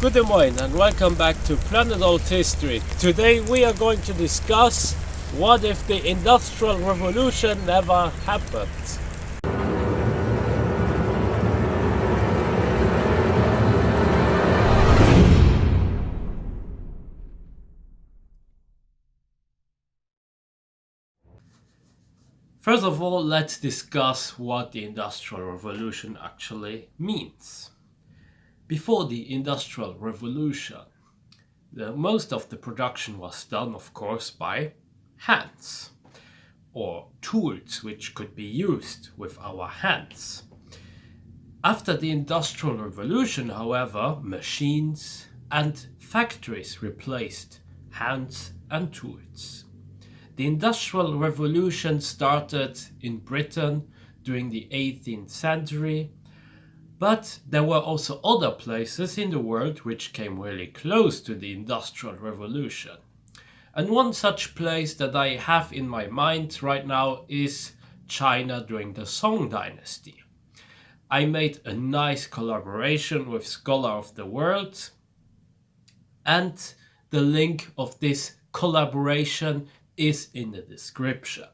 Good morning and welcome back to Planet Althistory. Today we are going to discuss what if the Industrial Revolution never happened. First of all, let's discuss what the Industrial Revolution actually means. Before the Industrial Revolution, most of the production was done, of course, by hands or tools which could be used with our hands. After the Industrial Revolution, however, machines and factories replaced hands and tools. The Industrial Revolution started in Britain during the 18th century, but there were also other places in the world which came really close to the Industrial Revolution. And one such place that I have in my mind right now is China during the Song Dynasty. I made a nice collaboration with Scholar of the World, and the link of this collaboration is in the description.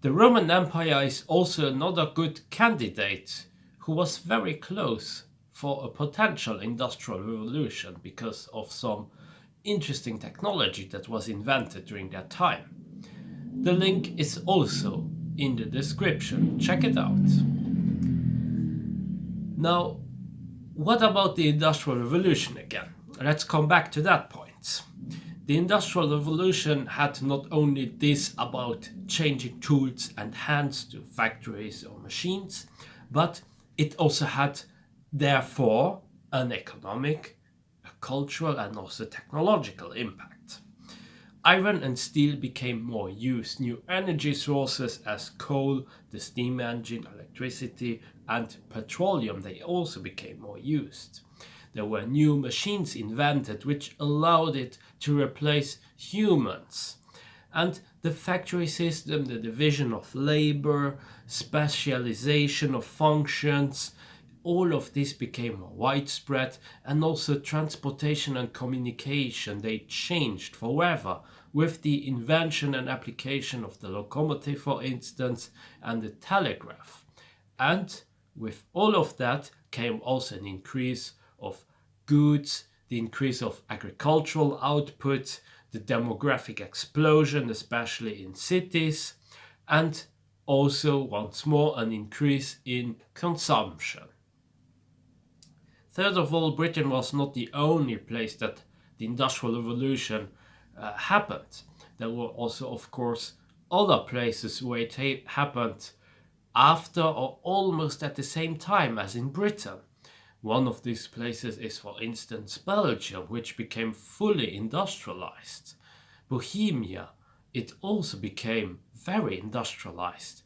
The Roman Empire is also another good candidate who was very close for a potential industrial revolution because of some interesting technology that was invented during that time. The link is also in the description. Check it out. Now, what about the Industrial Revolution again? Let's come back to that point. The Industrial Revolution had not only this about changing tools and hands to factories or machines, but it also had, therefore, an economic, a cultural and also technological impact. Iron and steel became more used. New energy sources as coal, the steam engine, electricity and petroleum, they also became more used. There were new machines invented which allowed it to replace humans. And the factory system, the division of labor, specialization of functions, all of this became more widespread, and also transportation and communication, they changed forever with the invention and application of the locomotive, for instance, and the telegraph. And with all of that came also an increase of goods, the increase of agricultural output, the demographic explosion, especially in cities, and also once more an increase in consumption. Third of all, Britain was not the only place that the Industrial Revolution happened. There were also, of course, other places where it happened after or almost at the same time as in Britain. One of these places is, for instance, Belgium, which became fully industrialized. Bohemia, it also became very industrialized.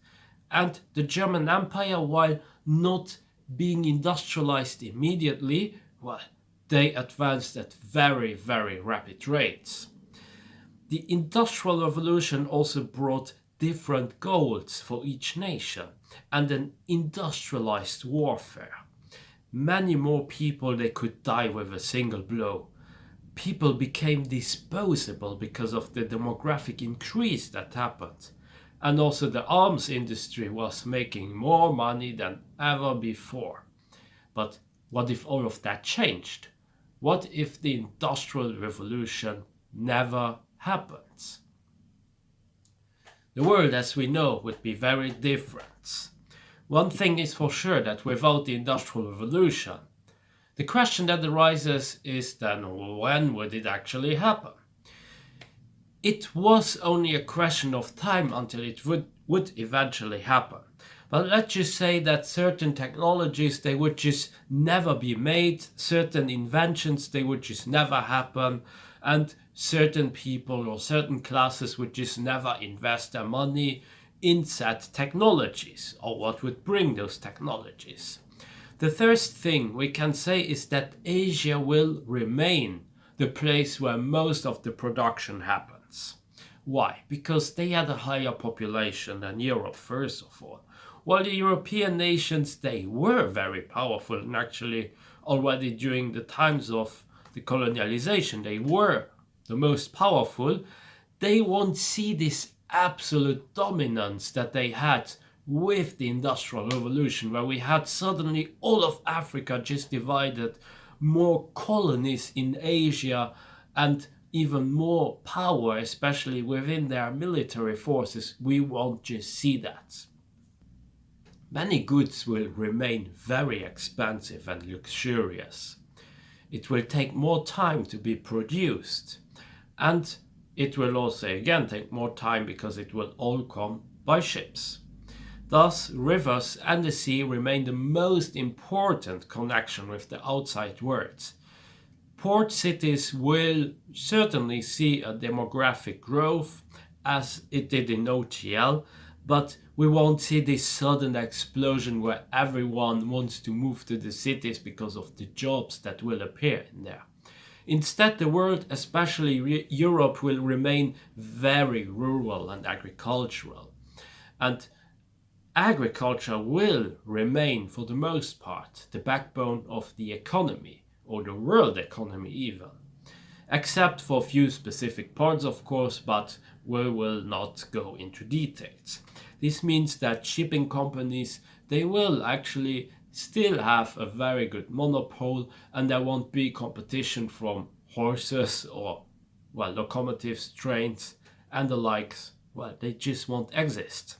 And the German Empire, while not being industrialized immediately, well, they advanced at very, very rapid rates. The Industrial Revolution also brought different goals for each nation and an industrialized warfare. Many more people they could die with a single blow. People became disposable because of the demographic increase that happened. And also the arms industry was making more money than ever before. But what if all of that changed? What if the Industrial Revolution never happens? The world as we know would be very different. One thing is for sure, that without the Industrial Revolution, the question that arises is then, when would it actually happen? It was only a question of time until it would eventually happen. But let's just say that certain technologies, they would just never be made, certain inventions, they would just never happen, and certain people or certain classes would just never invest their money in said technologies, or what would bring those technologies. The first thing we can say is that Asia will remain the place where most of the production happens. Why? Because they had a higher population than Europe, first of all. While the European nations, they were very powerful, and actually already during the times of the colonialization, they were the most powerful. They won't see this absolute dominance that they had with the Industrial Revolution, where we had suddenly all of Africa just divided, more colonies in Asia, and even more power, especially within their military forces. We won't just see that. Many goods will remain very expensive and luxurious. It will take more time to be produced, and it will also again take more time because it will all come by ships. Thus, rivers and the sea remain the most important connection with the outside world. Port cities will certainly see a demographic growth as it did in OTL, but we won't see this sudden explosion where everyone wants to move to the cities because of the jobs that will appear in there. Instead, the world, especially Europe, will remain very rural and agricultural. And agriculture will remain, for the most part, the backbone of the economy, or the world economy even. Except for a few specific parts, of course, but we will not go into details. This means that shipping companies, they will actually still have a very good monopoly, and there won't be competition from horses or, well, locomotives, trains, and the likes. Well, they just won't exist.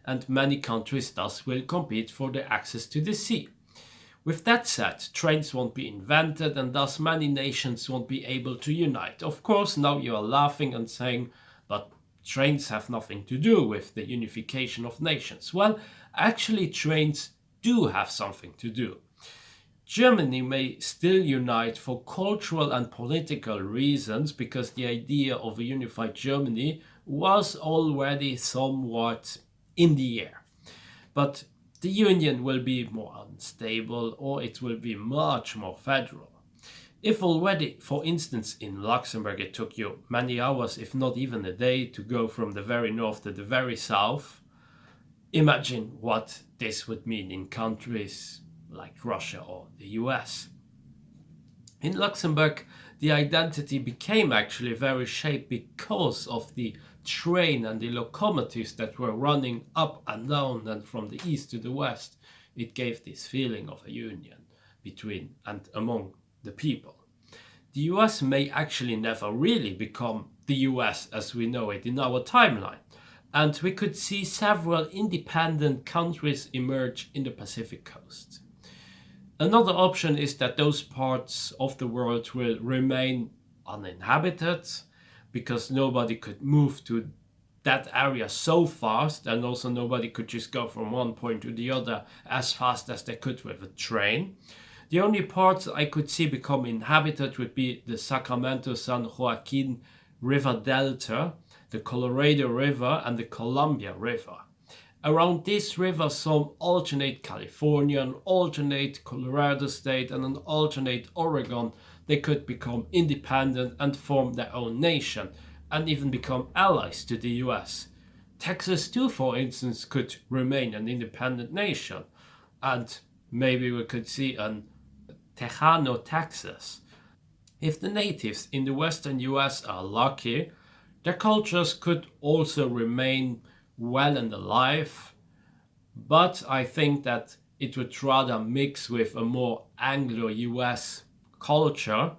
And many countries thus will compete for the access to the sea. With that said, trains won't be invented, and thus many nations won't be able to unite. Of course, now you are laughing and saying, but trains have nothing to do with the unification of nations. Well, actually, trains do have something to do. Germany may still unite for cultural and political reasons, because the idea of a unified Germany was already somewhat in the air. But the union will be more unstable, or it will be much more federal. If already, for instance, in Luxembourg it took you many hours, if not even a day, to go from the very north to the very south, imagine what this would mean in countries like Russia or the US. In Luxembourg, the identity became actually very shaped because of the train and the locomotives that were running up and down and from the east to the west. It gave this feeling of a union between and among the people. The US may actually never really become the US as we know it in our timeline, and we could see several independent countries emerge in the Pacific coast. Another option is that those parts of the world will remain uninhabited because nobody could move to that area so fast, and also nobody could just go from one point to the other as fast as they could with a train. The only parts I could see become inhabited would be the Sacramento-San Joaquin River Delta, the Colorado River, and the Columbia River. Around this river, some alternate California, an alternate Colorado State, and an alternate Oregon, they could become independent and form their own nation, and even become allies to the US. Texas too, for instance, could remain an independent nation, and maybe we could see an Tejano Texas. If the natives in the western US are lucky, their cultures could also remain well and alive, but I think that it would rather mix with a more Anglo-US culture,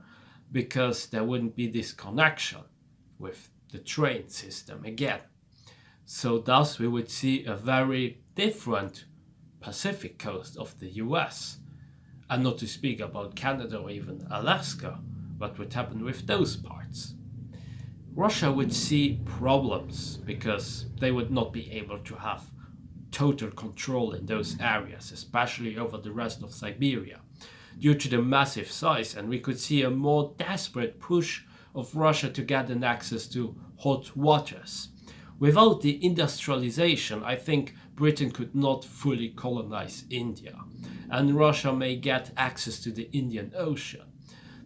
because there wouldn't be this connection with the train system again. So thus we would see a very different Pacific coast of the US, and not to speak about Canada or even Alaska, what would happen with those parts. Russia would see problems because they would not be able to have total control in those areas, especially over the rest of Siberia, due to the massive size, and we could see a more desperate push of Russia to get an access to hot waters. Without the industrialization, I think Britain could not fully colonize India, and Russia may get access to the Indian Ocean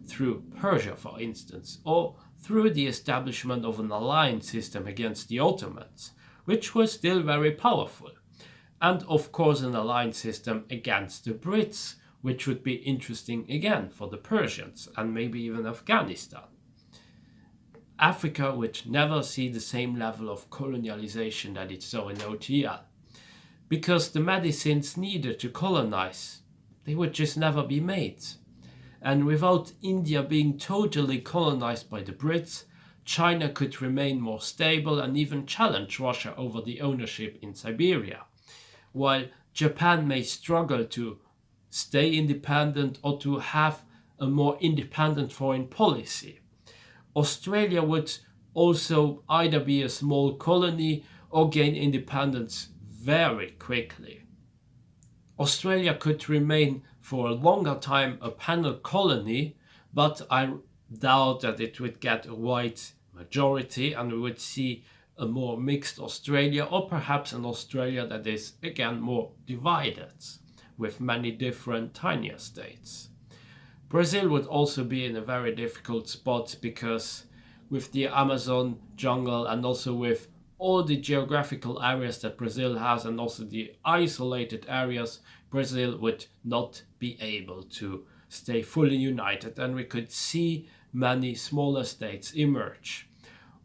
through Persia, for instance, or through the establishment of an alliance system against the Ottomans, which was still very powerful. and of course an alliance system against the Brits, which would be interesting again for the Persians and maybe even Afghanistan. Africa would never see the same level of colonialization that it saw in OTL, because the medicines needed to colonize, they would just never be made. And without India being totally colonized by the Brits, China could remain more stable and even challenge Russia over the ownership in Siberia, while Japan may struggle to stay independent or to have a more independent foreign policy. Australia would also either be a small colony or gain independence very quickly. Australia could remain for a longer time a penal colony, but I doubt that it would get a white majority and we would see a more mixed Australia, or perhaps an Australia that is again more divided with many different tinier states. Brazil would also be in a very difficult spot, because with the Amazon jungle and also with all the geographical areas that Brazil has and also the isolated areas, Brazil would not be able to stay fully united, and we could see many smaller states emerge.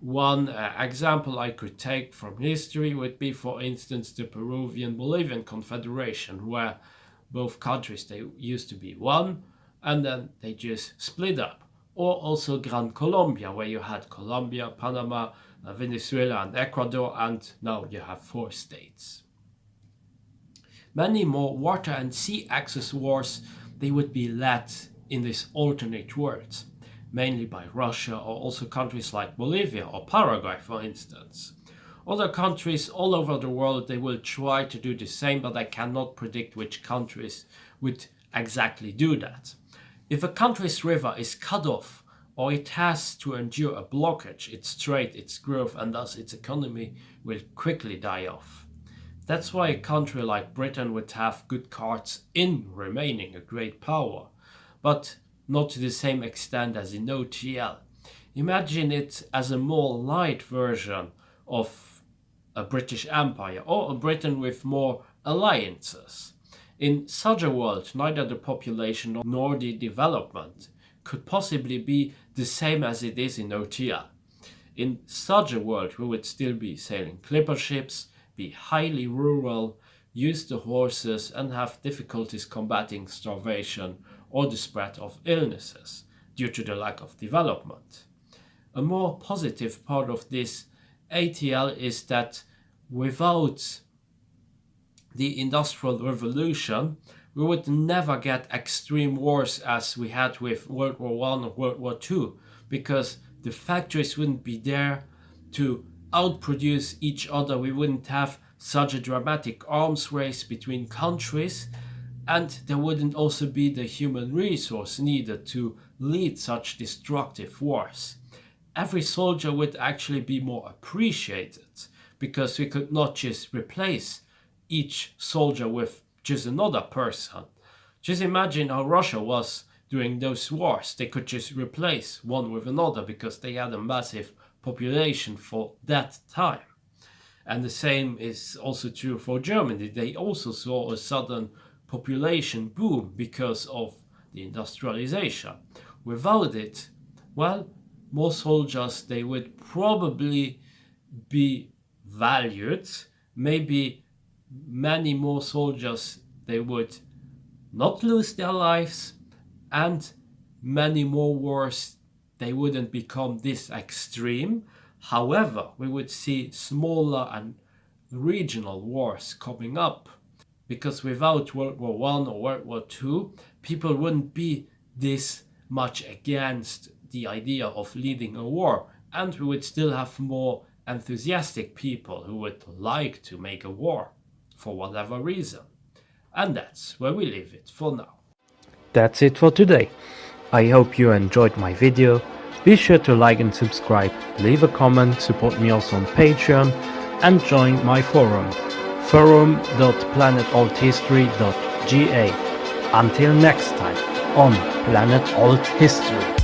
One example I could take from history would be, for instance, the Peruvian-Bolivian Confederation, where both countries, they used to be one and then they just split up. Or also Gran Colombia, where you had Colombia, Panama, Venezuela and Ecuador, and now you have 4 states. Many more water and sea access wars, they would be led in this alternate world, mainly by Russia or also countries like Bolivia or Paraguay, for instance. Other countries all over the world, they will try to do the same, but I cannot predict which countries would exactly do that. If a country's river is cut off, or it has to endure a blockage, its trade, its growth, and thus its economy will quickly die off. That's why a country like Britain would have good cards in remaining a great power, but not to the same extent as in OTL. Imagine it as a more light version of a British Empire, or a Britain with more alliances. In such a world, neither the population nor the development could possibly be the same as it is in OTL. In such a world, we would still be sailing clipper ships, be highly rural, use the horses, and have difficulties combating starvation or the spread of illnesses due to the lack of development. A more positive part of this ATL is that without the Industrial Revolution, we would never get extreme wars as we had with World War I or World War II, because the factories wouldn't be there to outproduce each other. We wouldn't have such a dramatic arms race between countries, and there wouldn't also be the human resource needed to lead such destructive wars. Every soldier would actually be more appreciated, because we could not just replace each soldier with just another person. Just imagine how Russia was during those wars. They could just replace one with another because they had a massive population for that time. And the same is also true for Germany. They also saw a sudden population boom because of the industrialization. Without it, well, more soldiers, they would probably be valued. Maybe many more soldiers, they would not lose their lives, and many more wars, they wouldn't become this extreme. However, we would see smaller and regional wars coming up, because without World War I or World War II, people wouldn't be this much against the idea of leading a war, and we would still have more enthusiastic people who would like to make a war for whatever reason. And that's where we leave it for now. That's it for today. I hope you enjoyed my video. Be sure to like and subscribe, leave a comment, support me also on Patreon, and join my forum, forum.planetalthistory.ga. Until next time on Planet Alt History.